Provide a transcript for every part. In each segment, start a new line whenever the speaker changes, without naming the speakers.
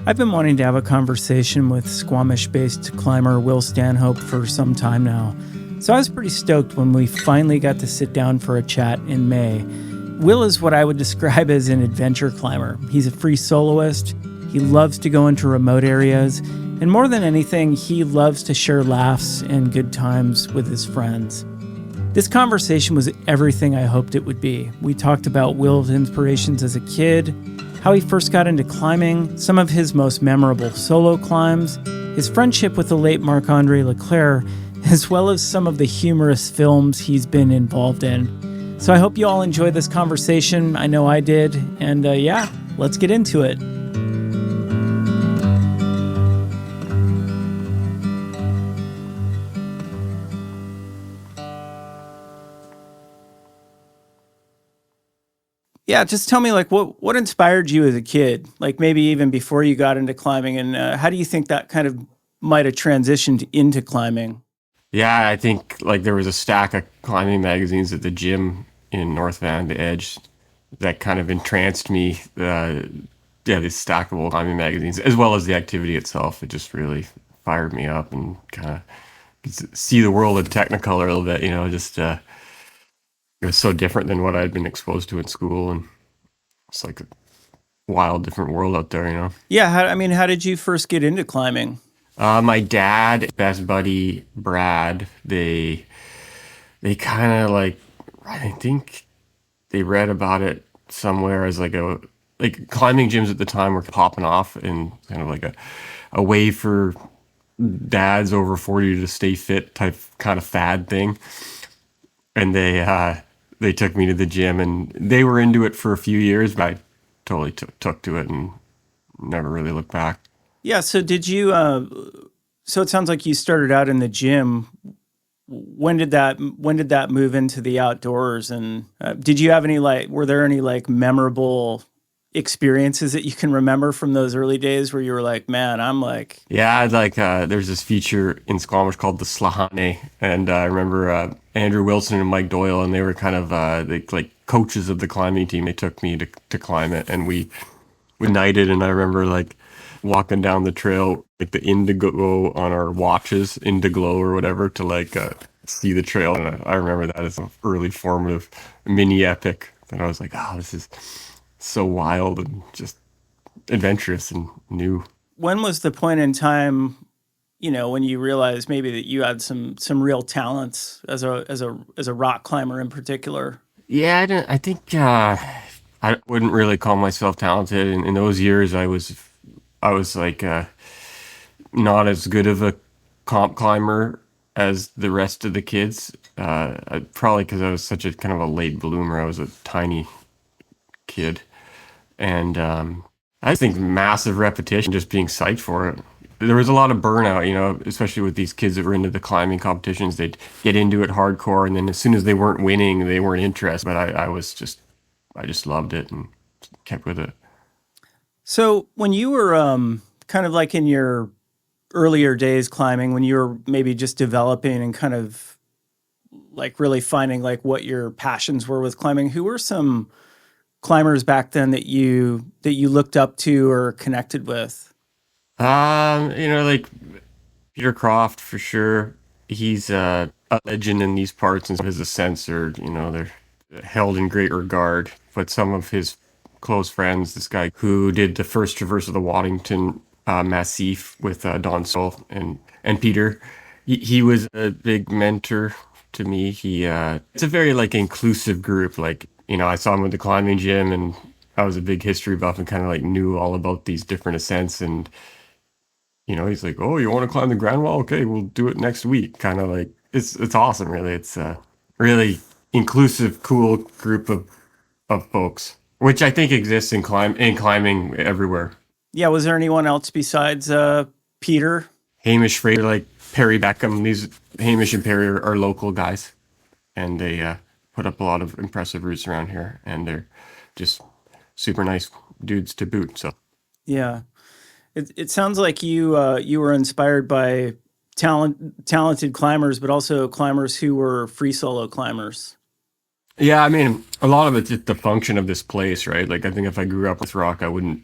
I've been wanting to have a conversation with Squamish-based climber Will Stanhope for some time now, so I was pretty stoked when we finally got to sit down for a chat in May. Will is what I would describe as an adventure climber. He's a free soloist, he loves to go into remote areas, and more than anything, he loves to share laughs and good times with his friends. This conversation was everything I hoped it would be. We talked about Will's inspirations as a kid, how he first got into climbing, some of his most memorable solo climbs, his friendship with the late Marc Andre Leclerc, as well as some of the humorous films he's been involved in. So I hope you all enjoyed this conversation. I know I did. And let's get into it. Yeah, just tell me, what inspired you as a kid? Like, maybe even before you got into climbing, and how do you think that kind of might have transitioned into climbing?
Yeah, I think there was a stack of climbing magazines at the gym in North Van, the Edge, that kind of entranced me. These stackable climbing magazines, as well as the activity itself. It just really fired me up and kind of see the world in Technicolor a little bit. It was so different than what I'd been exposed to in school, and it's like a wild, different world out there.
Yeah, how did you first get into climbing?
My dad, best buddy Brad, they kind of I think they read about it somewhere as climbing gyms at the time were popping off and kind of a way for dads over 40 to stay fit type kind of fad thing. And they took me to the gym, and they were into it for a few years, but I totally took to it and never really looked back.
Yeah, so did you, so it sounds like you started out in the gym. When did that move into the outdoors? And did you have were there any memorable experiences that you can remember from those early days where you were like, man,
Yeah, there's this feature in Squamish called the Slahane, and I remember Andrew Wilson and Mike Doyle, and they were kind of coaches of the climbing team. They took me to climb it, and we nighted, and I remember walking down the trail, the indigo on our watches, Indiglo or whatever, to see the trail. And I remember that as an early formative mini epic. And I was like, oh, this is so wild and just adventurous and new.
When was the point in time, when you realized maybe that you had some real talents as a rock climber in particular?
Yeah, I think I wouldn't really call myself talented. In those years, I was not as good of a comp climber as the rest of the kids. Probably because I was such a kind of a late bloomer. I was a tiny kid, and I think massive repetition, just being psyched for it. There was a lot of burnout, especially with these kids that were into the climbing competitions. They'd get into it hardcore, and then as soon as they weren't winning, they weren't interested. But I just loved it and kept with it.
So when you were kind of in your earlier days climbing, when you were maybe just developing and kind of really finding what your passions were with climbing, who were some climbers back then that you looked up to or connected with?
Peter Croft for sure. He's a legend in these parts, and his ascents are, they're held in great regard. But some of his close friends, this guy who did the first traverse of the Waddington Massif with Don Stoll and Peter, he was a big mentor to me. It's a very inclusive group. I saw him at the climbing gym, and I was a big history buff and kind of knew all about these different ascents. And he's like, "Oh, you want to climb the Grand Wall? Okay, we'll do it next week." Kind of it's awesome, really. It's a really inclusive, cool group of folks, which I think exists in climbing everywhere.
Yeah, was there anyone else besides Peter?
Hamish Fraser, Perry Beckham. These Hamish and Perry are local guys, and they put up a lot of impressive routes around here, and they're just super nice dudes to boot. So
yeah, it sounds like you were inspired by talented climbers, but also climbers who were free solo climbers.
Yeah, I mean, a lot of it's just the function of this place, right? I think if I grew up with rock, I wouldn't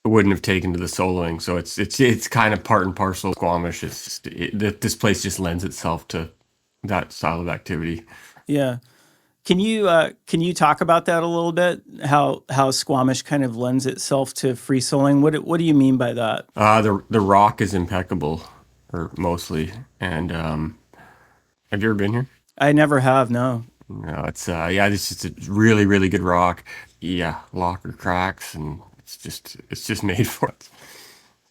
wouldn't have taken to the soloing. So it's kind of part and parcel Squamish. It's just this place just lends itself to that style of activity.
Yeah. Can you talk about that a little bit? How Squamish kind of lends itself to free soloing? What do you mean by that?
The rock is impeccable, or mostly. And have you ever been here?
I never have, no.
No, it's yeah, it's just a really, really good rock. Yeah, locker cracks, and it's just made for it.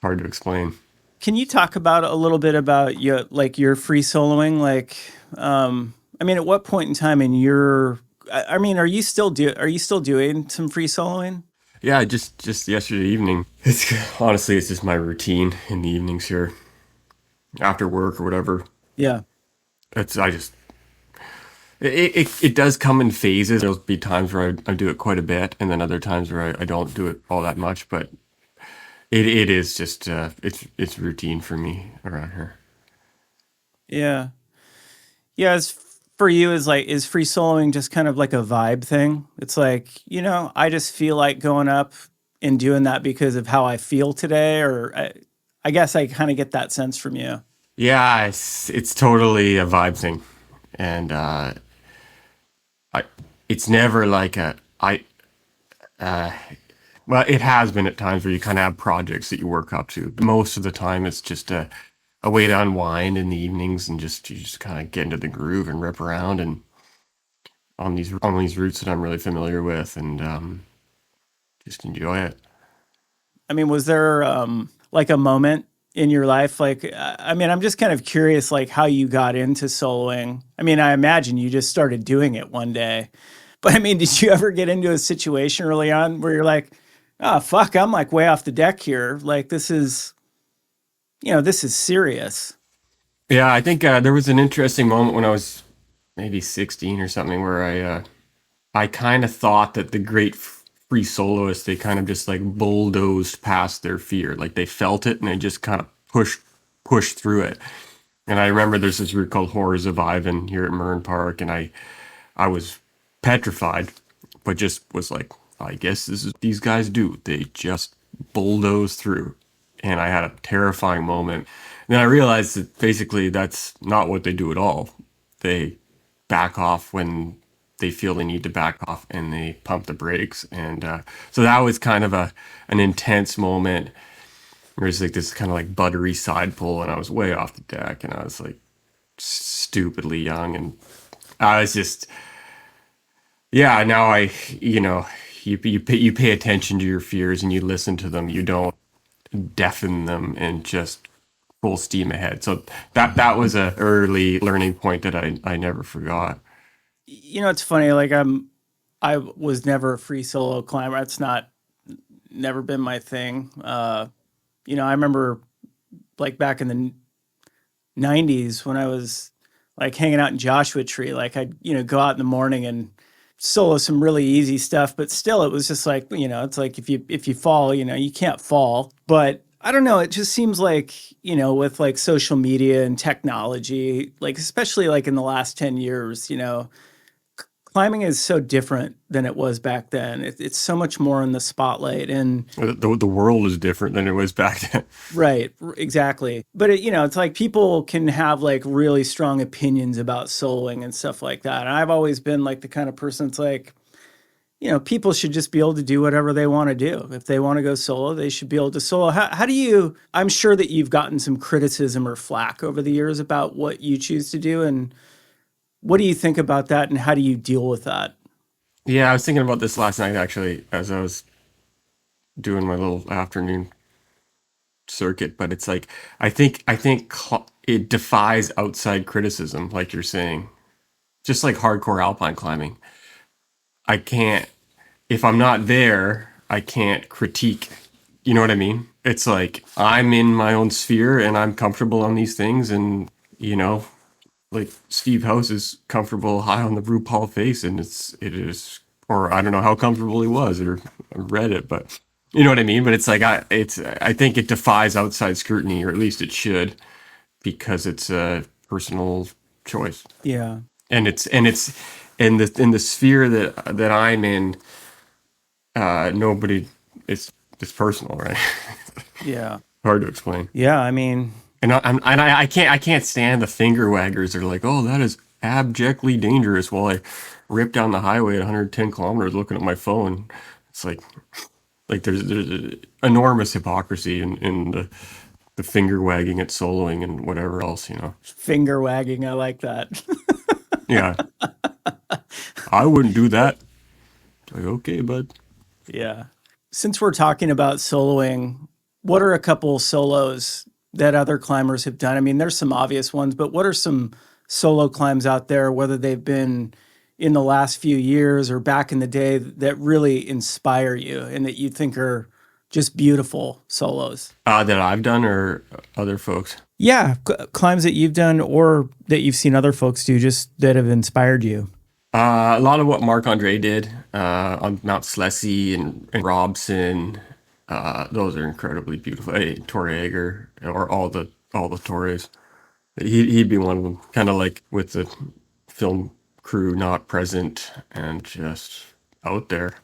Hard to explain.
Can you talk about a little bit about your free soloing? I mean, at what point in time in your, I mean, are you still doing some free soloing?
Yeah, just yesterday evening. It's honestly it's just my routine in the evenings here after work or whatever.
Yeah.
It's I just it does come in phases. There'll be times where I do it quite a bit, and then other times where I don't do it all that much. But it is just it's routine for me around here.
Yeah. Yeah. For you, is free soloing just kind of like a vibe thing? It's like, I just feel like going up and doing that because of how I feel today, or I guess I kind of get that sense from you.
Yeah, it's totally a vibe thing, and I it's never like a I well, it has been at times where you kind of have projects that you work up to. But most of the time, it's just a way to unwind in the evenings and just you just kind of get into the groove and rip around and on these routes that I'm really familiar with and just enjoy it.
I mean, was there like a moment in your life? I mean, I'm just kind of curious, like how you got into soloing. I mean, I imagine you just started doing it one day. But I mean, did you ever get into a situation early on where you're like, oh, fuck, I'm like way off the deck here. Like, this is serious.
Yeah, I think there was an interesting moment when I was maybe 16 or something where I kind of thought that the great free soloists they kind of just like bulldozed past their fear, like they felt it and they just kind of pushed through it. And I remember there's this route called Horrors of Ivan here at Mern Park, and I was petrified, but just was like, I guess this is what these guys do. They just bulldoze through. And I had a terrifying moment. And then I realized that basically that's not what they do at all. They back off when they feel they need to back off and they pump the brakes. And so that was kind of an intense moment. There was like this kind of like buttery side pull, and I was way off the deck, and I was like stupidly young, and I was just yeah. Now you pay attention to your fears and you listen to them. You don't deafen them and just full steam ahead. So that was a early learning point that I never forgot.
It's funny. I was never a free solo climber. That's not never been my thing. I remember like back in the '90s when I was like hanging out in Joshua Tree. Like I'd go out in the morning and solo some really easy stuff, but still it was just like it's like if you fall, you can't fall. But I don't know. It just seems like with like social media and technology, like especially like in the last 10 years, climbing is so different than it was back then. It's so much more in the spotlight and
The world is different than it was back then.
right, exactly. But it's like people can have like really strong opinions about soloing and stuff like that. And I've always been like the kind of person that's like, people should just be able to do whatever they want to do. If they want to go solo, they should be able to solo. How do you, I'm sure that you've gotten some criticism or flack over the years about what you choose to do. And what do you think about that? And how do you deal with that?
Yeah, I was thinking about this last night actually as I was doing my little afternoon circuit, but it's like I think it defies outside criticism, like you're saying. Just like hardcore alpine climbing. I can't if I'm not there, I can't critique. You know what I mean? It's like I'm in my own sphere and I'm comfortable on these things and like Steve House is comfortable high on the RuPaul face and it is or I don't know how comfortable he was or read it, but you know what I mean? But it's like I think it defies outside scrutiny, or at least it should, because it's a personal choice.
Yeah.
And it's in the sphere that I'm in, nobody it's it's personal, right?
Yeah.
Hard to explain.
Yeah. I mean,
And I can't stand the finger waggers. They're like, oh, that is abjectly dangerous. While I rip down the highway at 110 kilometers looking at my phone. It's like there's enormous hypocrisy in the finger wagging at soloing and whatever else, you know.
finger wagging. I like that.
Yeah, I wouldn't do that. Like, okay, bud.
Yeah. Since we're talking about soloing, what are a couple solos that other climbers have done? I mean, there's some obvious ones, but what are some solo climbs out there, whether they've been in the last few years or back in the day, that really inspire you and that you think are just beautiful solos?
That I've done or other folks.
Yeah, climbs that you've done or that you've seen other folks do, just that have inspired you.
A lot of what Marc Andre did on Mount Slessy and Robson, those are incredibly beautiful. Hey, Torre or all the Torres. He'd be one of them. Kind of like with the film crew not present and just out there.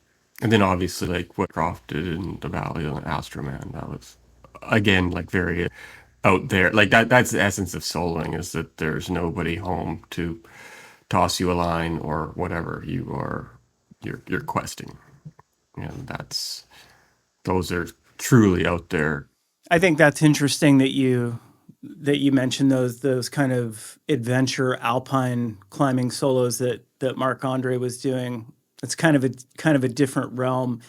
And then obviously like what Croft did in the Valley of Astroman, that was again like very out there. Like that's the essence of soloing, is that there's nobody home to toss you a line or whatever you're questing. And those are truly out there.
I think that's interesting that you mentioned those kind of adventure alpine climbing solos that Marc Andre was doing. It's kind of a different realm.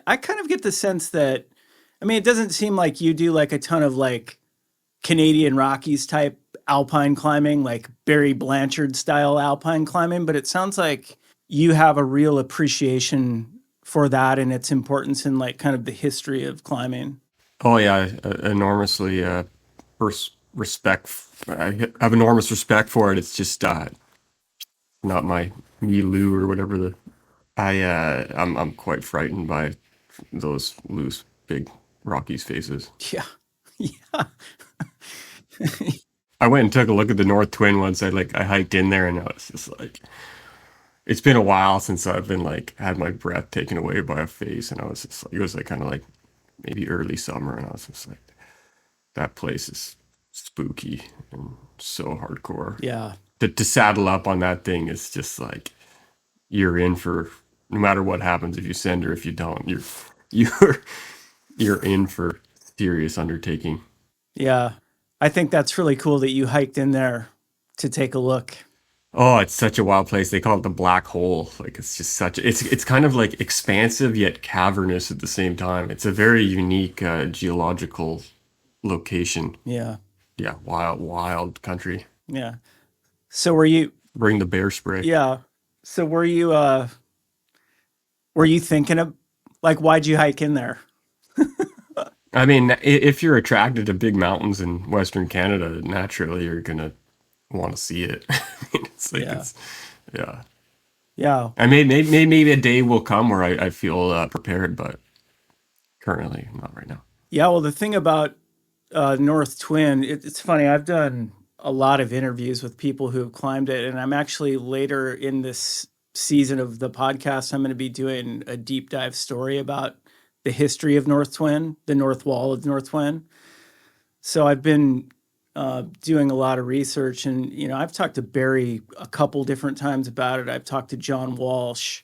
I kind of get the sense that, I mean, it doesn't seem like you do like a ton of like Canadian Rockies type alpine climbing, like Barry Blanchard style alpine climbing, but it sounds like you have a real appreciation for that and its importance in like kind of the history of climbing.
Oh yeah, enormously respect. I have enormous respect for it. It's just not my milieu or whatever I'm quite frightened by those loose big Rockies faces.
Yeah. Yeah.
I went and took a look at the North Twin once. I hiked in there and I was just like, it's been a while since I've been like had my breath taken away by a face, and I was just like, it was like kind of like maybe early summer, and I was just like, that place is spooky and so hardcore.
Yeah.
To saddle up on that thing is just like, you're in for no matter what happens, if you send or if you don't, you're in for serious undertaking.
Yeah. I think that's really cool that you hiked in there to take a look.
Oh, it's such a wild place. They call it the black hole. Like it's just it's kind of like expansive yet cavernous at the same time. It's a very unique geological location.
Yeah.
Yeah, wild country.
Yeah. So were you
Bring the bear spray.
Yeah. So were you thinking of like why'd you hike in there?
I mean, if you're attracted to big mountains in Western Canada, naturally you're gonna want to see it. I mean, it's like
Yeah.
yeah.
Yeah.
I mean, maybe a day will come where I feel prepared, but currently not right now.
Yeah. Well, the thing about North Twin, it's funny. I've done a lot of interviews with people who have climbed it, and I'm actually later in this season of the podcast, I'm going to be doing a deep dive story about the history of North Twin, the North Wall of North Twin. So I've been doing a lot of research, and I've talked to Barry a couple different times about it. I've talked to John Walsh.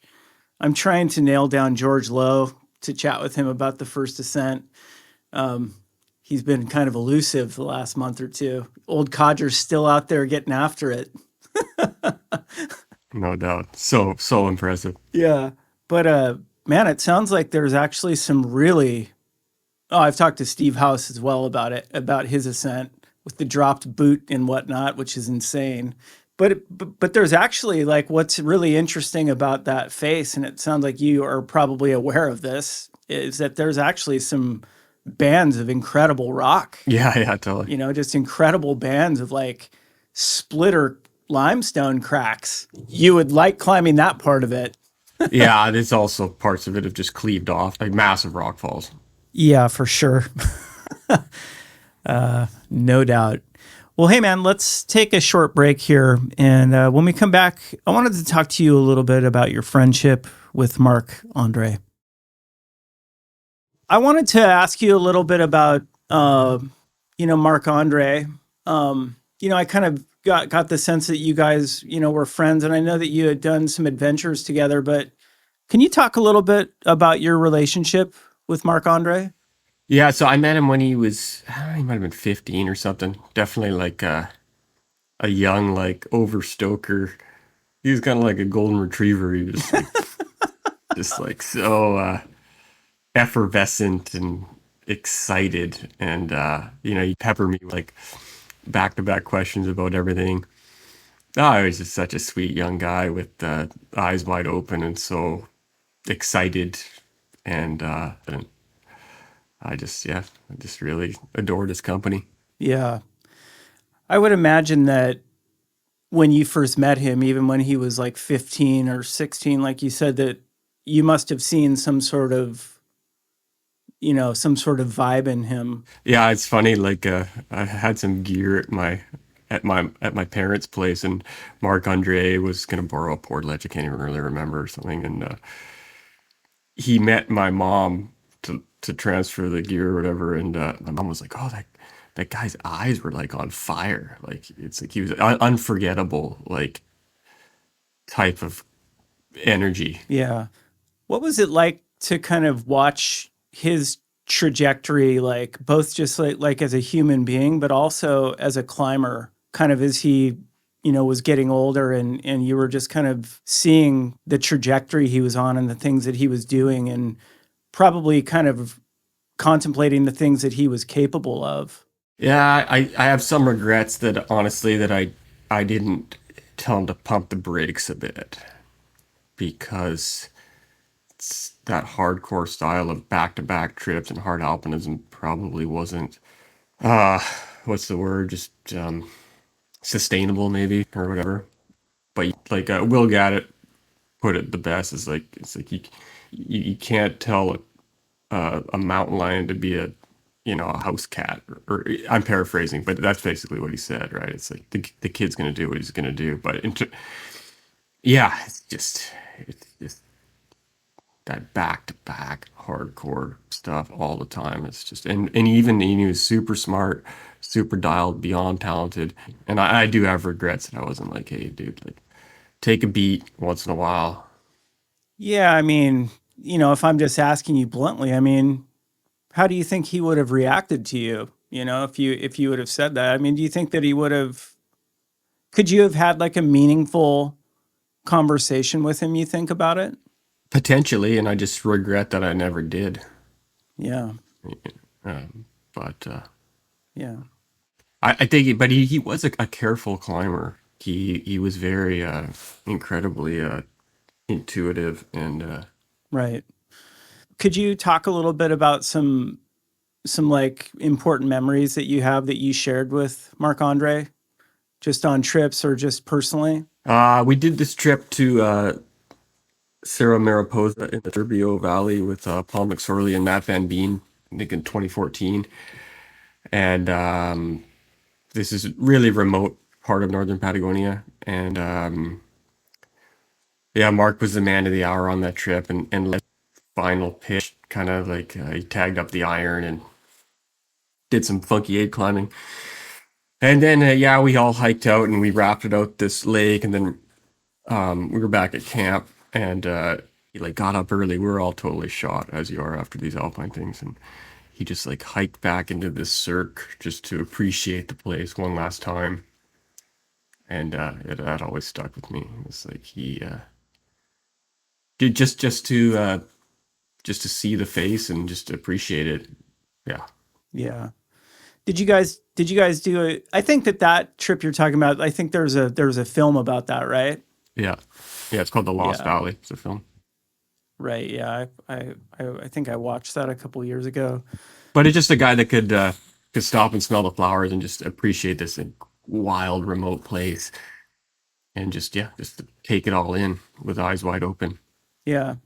I'm trying to nail down George Lowe to chat with him about the first ascent. He's been kind of elusive the last month or two. Old Codger's still out there getting after it.
No doubt. So impressive.
Yeah. But man, it sounds like there's actually some really I've talked to Steve House as well about it, about his ascent with the dropped boot and whatnot, which is insane. But there's actually like what's really interesting about that face, and it sounds like you are probably aware of this, is that there's actually some bands of incredible rock.
Yeah, totally.
Just incredible bands of like splitter limestone cracks. You would like climbing that part of it.
Yeah, there's also parts of it have just cleaved off, like massive rock falls.
Yeah, for sure. No doubt. Well, hey, man, let's take a short break here. And when we come back, I wanted to talk to you a little bit about your friendship with Marc Andre. I wanted to ask you a little bit about, Marc Andre. I kind of got the sense that you guys, were friends, and I know that you had done some adventures together. But can you talk a little bit about your relationship with Marc Andre?
Yeah, so I met him when he was, he might have been 15 or something. Definitely like a young, like overstoker. He was kind of like a golden retriever. He was just like so effervescent and excited. And, he peppered me with like back to back questions about everything. Oh, he was just such a sweet young guy with eyes wide open and so excited. And I just really adored his company.
Yeah. I would imagine that when you first met him, even when he was like 15 or 16, like you said, that you must have seen some sort of vibe in him.
Yeah, it's funny. Like I had some gear at my parents' place, and Marc Andre was gonna borrow a portledge. I can't even really remember or something. And he met my mom to transfer the gear or whatever. And my mom was like, "Oh, that guy's eyes were like on fire. Like it's like he was unforgettable, like type of energy."
Yeah. What was it like to kind of watch his trajectory, like both just like as a human being, but also as a climber, kind of as he, was getting older and you were just kind of seeing the trajectory he was on and the things that he was doing and probably kind of contemplating the things that he was capable of.
Yeah, I have some regrets that honestly that I didn't tell him to pump the brakes a bit because that hardcore style of back-to-back trips and hard alpinism probably wasn't uh what's the word, just sustainable maybe or whatever. But like Will Gaddett put it the best, is like it's like you can't tell a mountain lion to be a house cat, or I'm paraphrasing, but that's basically what he said, right? It's like the kid's gonna do what he's gonna do, but yeah, it's just that back to back hardcore stuff all the time. It's just and even he was super smart, super dialed, beyond talented. And I do have regrets that I wasn't like, hey, dude, like take a beat once in a while.
Yeah, I mean, if I'm just asking you bluntly, I mean, how do you think he would have reacted to you? If you would have said that. I mean, do you think that he would have could you have had like a meaningful conversation with him, you think about it?
Potentially, and I just regret that I never did.
Yeah.
But
Yeah.
I think, but he was a careful climber. He was very incredibly intuitive and
Right. Could you talk a little bit about some like important memories that you have that you shared with Marc Andre, just on trips or just personally?
we did this trip to Cerro Mariposa in the Turbio Valley with Paul McSorley and Matt Van Been, I think in 2014. And this is a really remote part of northern Patagonia. And yeah, Mark was the man of the hour on that trip, and led final pitch, kind of like he tagged up the iron and did some funky aid climbing. And then, yeah, we all hiked out and we rafted out this lake, and then we were back at camp, and he like got up early. We were all totally shot, as you are after these Alpine things, and he just like hiked back into this cirque just to appreciate the place one last time. And that always stuck with me. It's like he did just to see the face and just to appreciate it. Yeah,
Yeah. Did you guys do it? I think that trip you're talking about, I think there's a film about that, right?
yeah, yeah. It's called The Lost
Yeah.
Valley. It's a film.
Right. Yeah. I think I watched that a couple years ago.
But it's just a guy that could stop and smell the flowers and just appreciate this wild, remote place, and just yeah, just take it all in with eyes wide open.
Yeah.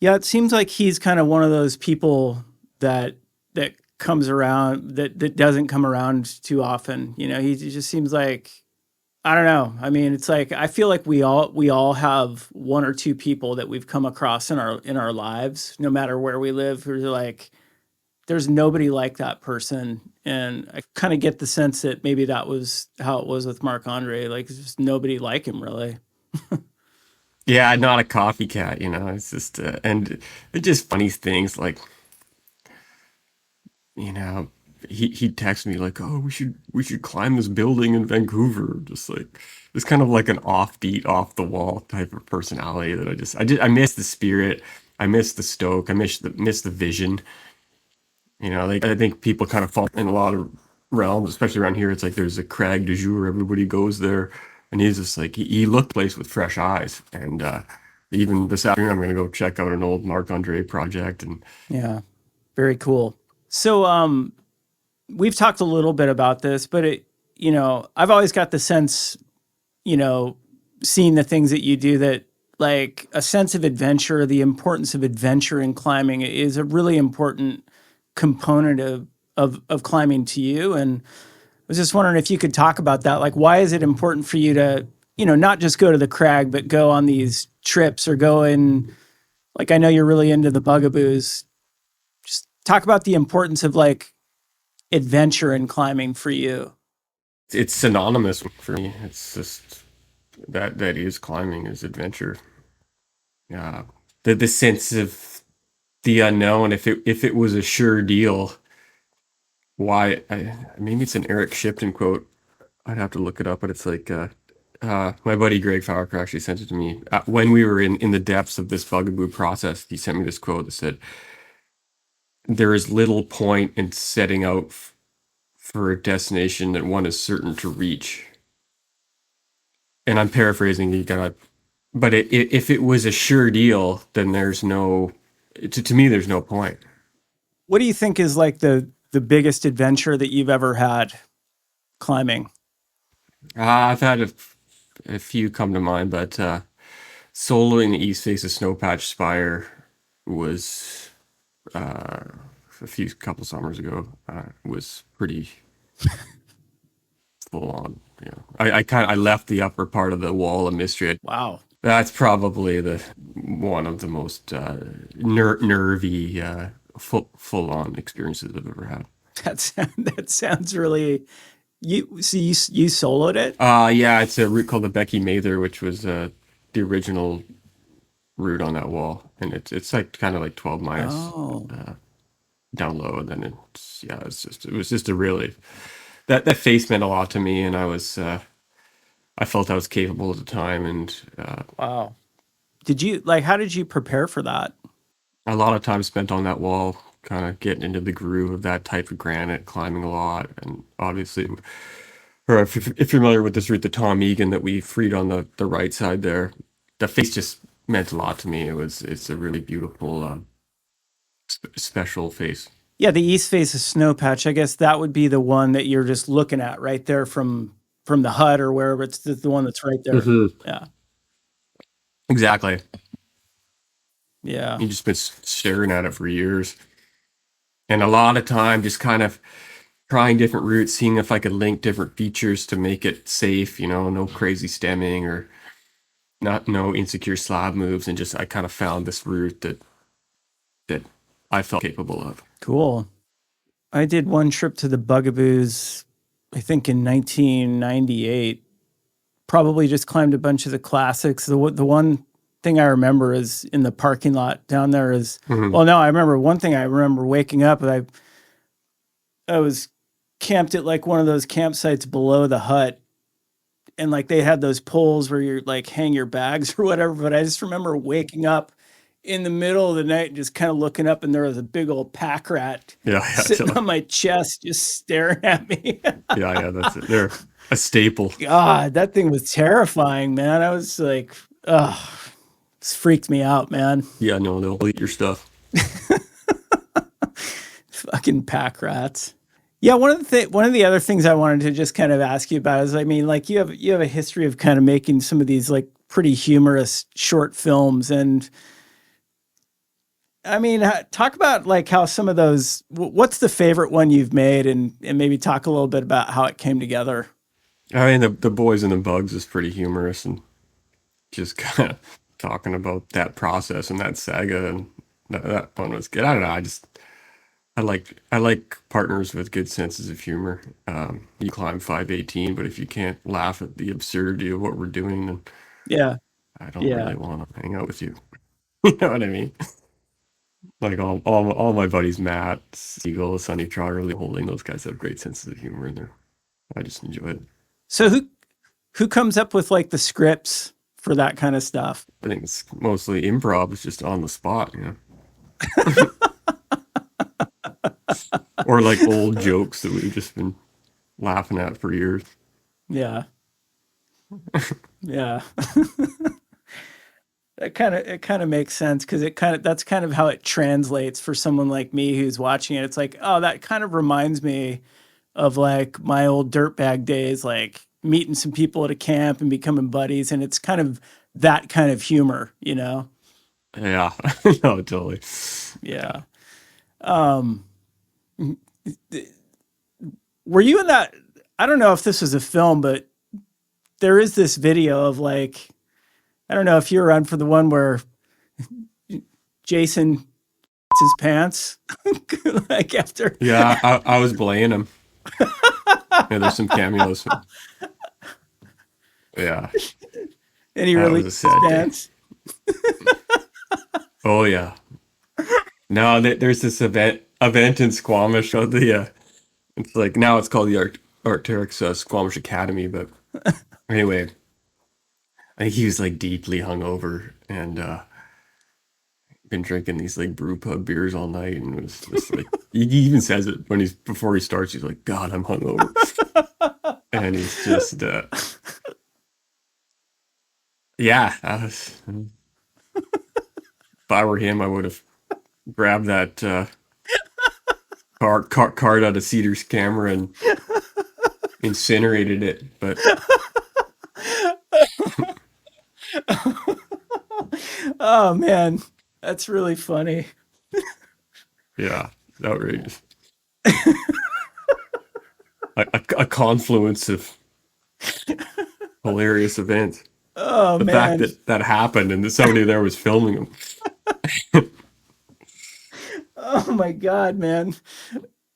Yeah, it seems like he's kind of one of those people that comes around that doesn't come around too often. He just seems like I don't know. I mean, it's like I feel like we all have one or two people that we've come across in our lives, no matter where we live, who's like there's nobody like that person. And I kind of get the sense that maybe that was how it was with Marc Andre. Like, there's just nobody like him, really.
Yeah, not a copycat, you know. It's just and it's just funny things like, you know, he texted me like, "Oh, we should climb this building in Vancouver." Just like it's kind of like an offbeat, off the wall type of personality that I miss the spirit, I miss the stoke, I miss the vision. You know, like I think people kind of fall in a lot of realms, especially around here. It's like there's a crag du jour, everybody goes there, and he's just like he looked the place with fresh eyes. And even this afternoon, I'm gonna go check out an old Marc Andre project, and
Yeah, very cool. So, we've talked a little bit about this, but I've always got the sense, you know, seeing the things that you do that like a sense of adventure, the importance of adventure in climbing is a really important component of climbing to you. And I was just wondering if you could talk about that. Like, why is it important for you to, not just go to the crag, but go on these trips or go in, like, I know you're really into the bugaboos. Just talk about the importance of like adventure in climbing for you.
it's synonymous for me. It's just that is climbing is adventure. Yeah, the sense of the unknown. If it was a sure deal, maybe it's an Eric Shipton quote. I'd have to look it up, but it's like my buddy Greg Fowler actually sent it to me when we were in the depths of this bugaboo process. He sent me this quote that said, "There is little point in setting out for a destination that one is certain to reach." And I'm paraphrasing. You gotta, but if it was a sure deal, then there's no. To me, there's no point.
What do you think is like the biggest adventure that you've ever had climbing?
I've had a few come to mind, but soloing the east face of Snowpatch Spire was a few couple summers ago. Was pretty full on. You know, I left the upper part of the wall of mystery.
Wow.
That's probably the one of the most nervy, full on experiences I've ever had.
That sounds really. You soloed it?
Yeah, it's a route called the Becky Mather, which was the original route on that wall, and it's like kind of like 12 miles
Oh,
down low, and then it was just a really that face meant a lot to me, and I felt I was capable at the time, and
wow. Did you like? How did you prepare for that?
a lot of time spent on that wall, kind of getting into the groove of that type of granite, climbing a lot, and obviously, or if you're familiar with this route, the Tom Egan that we freed on the right side there, the face just meant a lot to me. It's a really beautiful, special face.
Yeah, the east face of Snowpatch. I guess that would be the one that you're just looking at right there from the hut or wherever. It's the one that's right there.
Hmm.
Yeah,
Exactly.
yeah.
You just been staring at it for years, and a lot of time just kind of trying different routes, seeing if I could link different features to make it safe. You know, no crazy stemming or not no insecure slab moves, and just I kind of found this route that I felt capable of.
Cool. I did one trip to the Bugaboos, I think in 1998. Probably just climbed a bunch of the classics. The one thing I remember is in the parking lot down there is,
Mhm.
well, no, I remember one thing. I remember waking up and I was camped at like one of those campsites below the hut, and like they had those poles where you like hang your bags or whatever. But I just remember waking up in the middle of the night and just kind of looking up, and there was a big old pack rat
Yeah, yeah,
sitting on my chest, just staring at me.
yeah. That's it. They're a staple.
God, that thing was terrifying, man. I was like, ugh, this freaked me out, man.
Yeah, no, they'll eat your stuff.
Fucking pack rats. Yeah, one of the other things I wanted to just kind of ask you about is, I mean, like you have a history of kind of making some of these like pretty humorous short films, and I mean, talk about like how some of those. What's the favorite one you've made, and maybe talk a little bit about how it came together.
I mean, the boys and the bugs is pretty humorous, and just kind of talking about that process and that saga, and that one was good. I don't know. I like partners with good senses of humor. You climb 518, but if you can't laugh at the absurdity of what we're doing, then
Yeah.
I don't
Yeah.
really want to hang out with you. You know what I mean? Like all my buddies, Matt, Siegel, Sonny Trotter, Lee Holding, those guys have great senses of humor in there. I just enjoy it.
So who comes up with like the scripts for that kind of stuff?
I think it's mostly improv. It's just on the spot, you know, or like old jokes that we've just been laughing at for years.
Yeah. Yeah. It kind of makes sense because that's kind of how it translates for someone like me who's watching it. It's like, oh, that kind of reminds me of like my old dirtbag days, like meeting some people at a camp and becoming buddies, and it's kind of that kind of humor, you know?
Yeah, no, totally.
Yeah. Um, were you in that? I don't know if this was a film, but there is this video of like, I don't know if you're around for the one where Jason his pants like after.
Yeah, I was blaying him. Yeah, there's some cameos. Yeah,
And he
that
released
was a
his
sad day.
pants.
Oh yeah. Now there's this event in Squamish. It's like now it's called the Arc'teryx Squamish Academy, but anyway, I think he was like deeply hungover and been drinking these like brew pub beers all night, and it was just like he even says it when he's before he starts. He's like, "God, I'm hungover," and he's just yeah. If I were him, I would have grabbed that card out of Cedar's camera and incinerated it. But
Oh man, that's really funny.
yeah, outrageous. A confluence of hilarious events.
Oh
The fact
man.
that that happened and that somebody there was filming them.
Oh my God, man.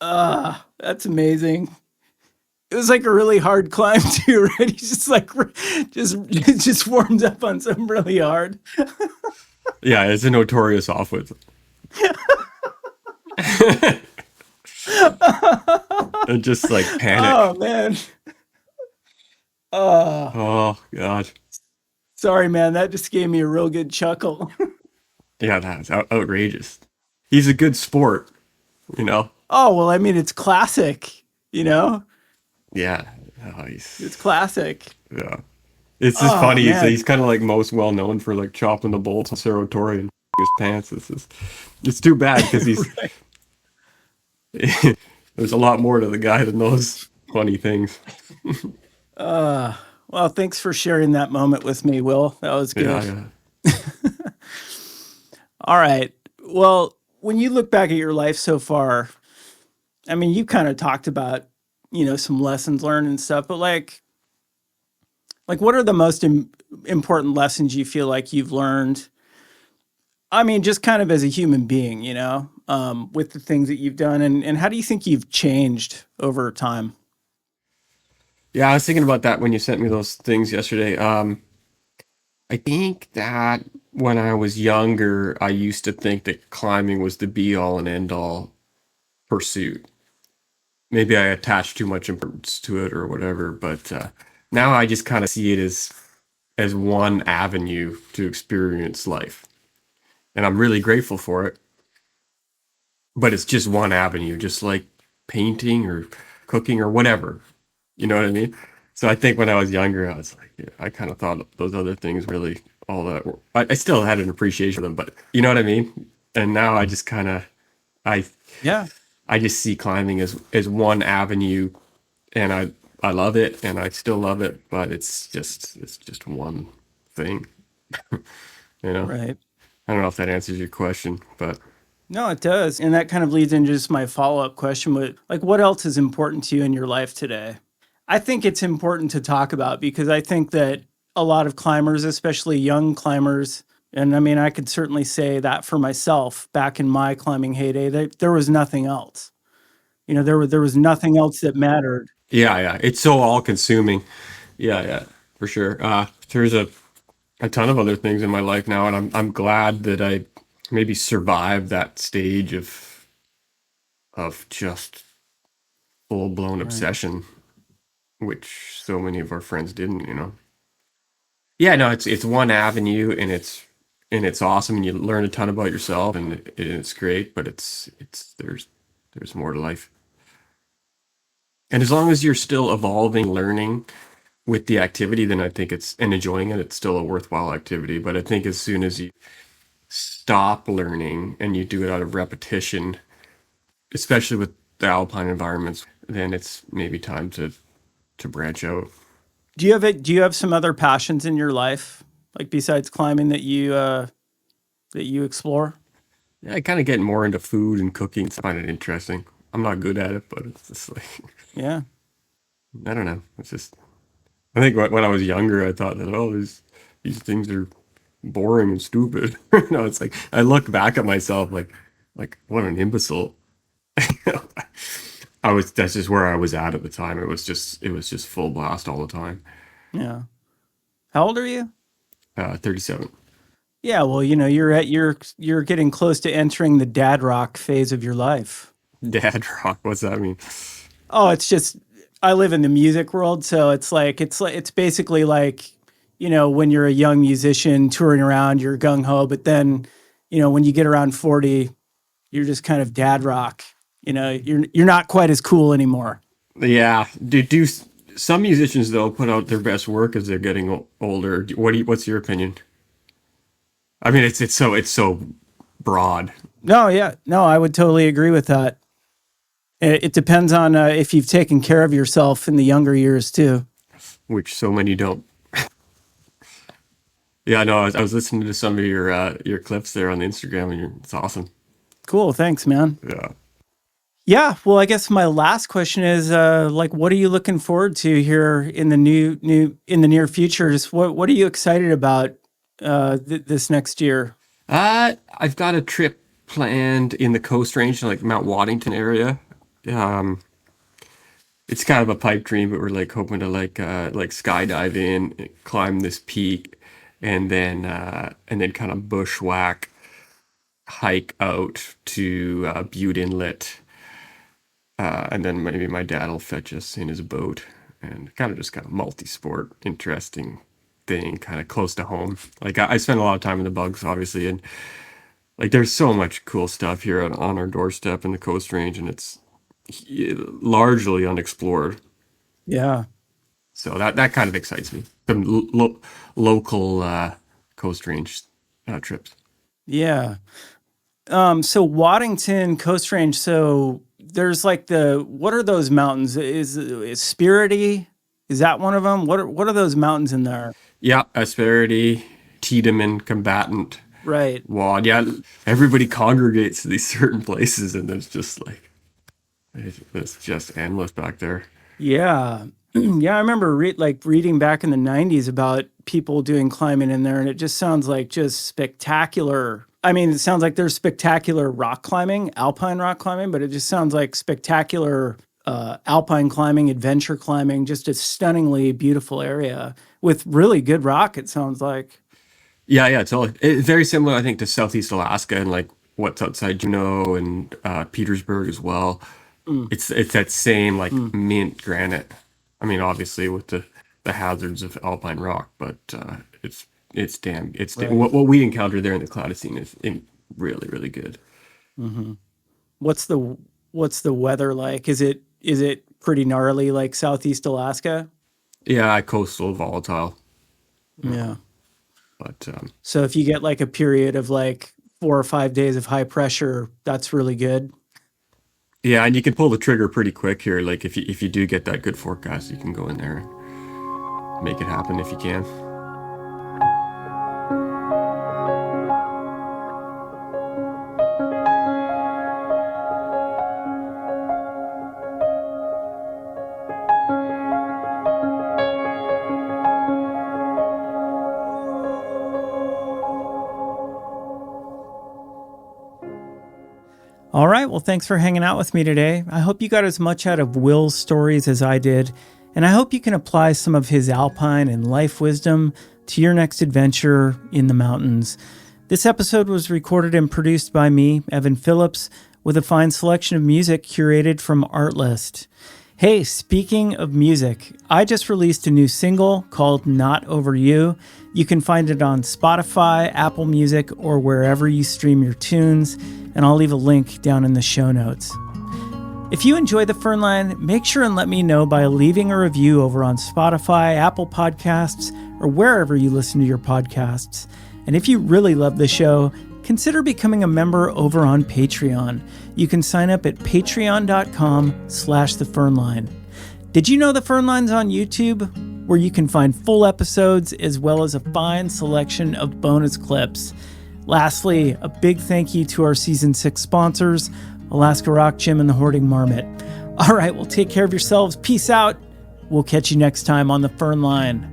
That's amazing. It was like a really hard climb too, right? He's just like just warmed up on something really hard.
Yeah, it's a notorious offwit. And just like
Oh
panic.
man. Uh
Oh God.
sorry, man. That just gave me a real good chuckle.
Yeah, that's outrageous. He's a good sport, you know?
Oh well, I mean it's classic, you know?
Yeah. Oh,
It's classic.
yeah. It's just
Oh
funny.
man.
He's kind of like most well known for like chopping the bolts on Cerro Torre and his pants. It's too bad because he's
Right.
there's a lot more to the guy than those funny things.
Well, thanks for sharing that moment with me, Will. That was
Yeah,
good.
yeah.
All right. Well, when you look back at your life so far, I mean, you kind of talked about, some lessons learned and stuff, but like what are the most important lessons you feel like you've learned? I mean, just kind of as a human being, with the things that you've done, and how do you think you've changed over time?
Yeah, I was thinking about that when you sent me those things yesterday. I think that when I was younger, I used to think that climbing was the be all and end all pursuit. Maybe I attached too much importance to it or whatever, but now I just kind of see it as one avenue to experience life. And I'm really grateful for it, but it's just one avenue, just like painting or cooking or whatever. You know what I mean? So I think when I was younger, I was like, yeah, I kind of thought those other things really all that were, I still had an appreciation for them, but you know what I mean? And now I just kind of, I,
Yeah.
I just see climbing as one avenue, and I love it and I still love it, but it's just one thing, you know?
Right.
I don't know if that answers your question, but
No, it does. And that kind of leads into just my follow-up question, but like what else is important to you in your life today? I think it's important to talk about because I think that a lot of climbers, especially young climbers, and I mean, I could certainly say that for myself back in my climbing heyday, there was nothing else. There was nothing else that mattered.
Yeah, yeah. It's so all consuming. Yeah, yeah, for sure. There's a ton of other things in my life now, and I'm glad that I maybe survived that stage of just full blown
Right.
obsession, which so many of our friends didn't, you know. Yeah, no, it's one avenue, and it's awesome, and you learn a ton about yourself, and it's great, but it's there's more to life. And as long as you're still evolving, learning with the activity, then I think it's and enjoying it, it's still a worthwhile activity. But I think as soon as you stop learning and you do it out of repetition, especially with the alpine environments, then it's maybe time to branch out.
Do you have some other passions in your life, like besides climbing that you explore?
Yeah, I kind of get more into food and cooking. So I find it interesting. I'm not good at it, but it's just like
Yeah.
I don't know. It's just I think when I was younger, I thought that oh, these things are boring and stupid. No, it's like I look back at myself like what an imbecile. I was that's just where I was at the time. It was just full blast all the time.
Yeah. How old are you?
37.
Yeah, well, you're getting close to entering the dad rock phase of your life.
Dad rock. What's that mean?
Oh, it's just I live in the music world, so it's basically like, when you're a young musician touring around, you're gung ho, but then, when you get around 40, you're just kind of dad rock. You're not quite as cool anymore.
Yeah. Some musicians though put out their best work as they're getting older? What's your opinion? I mean, it's so broad,
No, yeah. No, I would totally agree with that. It depends on if you've taken care of yourself in the younger years too.
which so many don't. Yeah, no, I was listening to some of your clips there on Instagram, and it's awesome.
Cool, thanks, man.
Yeah.
Yeah, well, I guess my last question is like what are you looking forward to here in the in the near future? Just what are you excited about this next year?
I've got a trip planned in the Coast Range, like Mount Waddington area. Um, it's kind of a pipe dream, but we're like hoping to like skydive in, climb this peak, and then kind of bushwhack hike out to Butte Inlet, and then maybe my dad will fetch us in his boat, and kind of multi-sport, interesting thing, kind of close to home. Like I spend a lot of time in the bugs, obviously, and like there's so much cool stuff here on our doorstep in the Coast Range, and it's largely unexplored.
Yeah.
So that kind of excites me. Some local Coast Range trips.
Yeah. So Waddington Coast Range, so there's like what are those mountains? Is Spirity? Is that one of them? What are those mountains in there?
Yeah, Asperity, Tiedemann, Combatant,
Right.
Wad. Yeah, everybody congregates to these certain places, and there's just like it's just endless back there.
Yeah. Yeah, I remember reading back in the 90s about people doing climbing in there and it just sounds like just spectacular. I mean, it sounds like there's spectacular rock climbing, alpine rock climbing, but it just sounds like spectacular alpine climbing, adventure climbing, just a stunningly beautiful area with really good rock, it sounds like.
Yeah, yeah, totally. Very similar, I think, to Southeast Alaska and like what's outside Juneau and Petersburg as well.
Mm,
It's that same like
mm,
mint granite. I mean, obviously with the hazards of alpine rock, but
right.
what we encountered there in the Cladocene is really good.
Hmm. What's the weather like? Is it pretty gnarly like Southeast Alaska?
Yeah, coastal volatile,
Yeah.
but
So if you get like a period of like 4 or 5 days of high pressure, that's really good.
yeah, and you can pull the trigger pretty quick here. Like if you do get that good forecast, you can go in there and make it happen if you can.
All right, well, thanks for hanging out with me today. I hope you got as much out of Will's stories as I did, and I hope you can apply some of his Alpine and life wisdom to your next adventure in the mountains. This episode was recorded and produced by me, Evan Phillips, with a fine selection of music curated from Artlist. Hey, speaking of music, I just released a new single called Not Over You. You can find it on Spotify, Apple Music, or wherever you stream your tunes, and I'll leave a link down in the show notes. If you enjoy the Firn Line, make sure and let me know by leaving a review over on Spotify, Apple Podcasts, or wherever you listen to your podcasts. And if you really love the show, consider becoming a member over on Patreon. You can sign up at patreon.com/thefernline. Did you know the Firn Line's on YouTube, where you can find full episodes as well as a fine selection of bonus clips? Lastly, a big thank you to our Season 6 sponsors, Alaska Rock Gym and the Hoarding Marmot. All right, well, take care of yourselves. Peace out. We'll catch you next time on the Firn Line.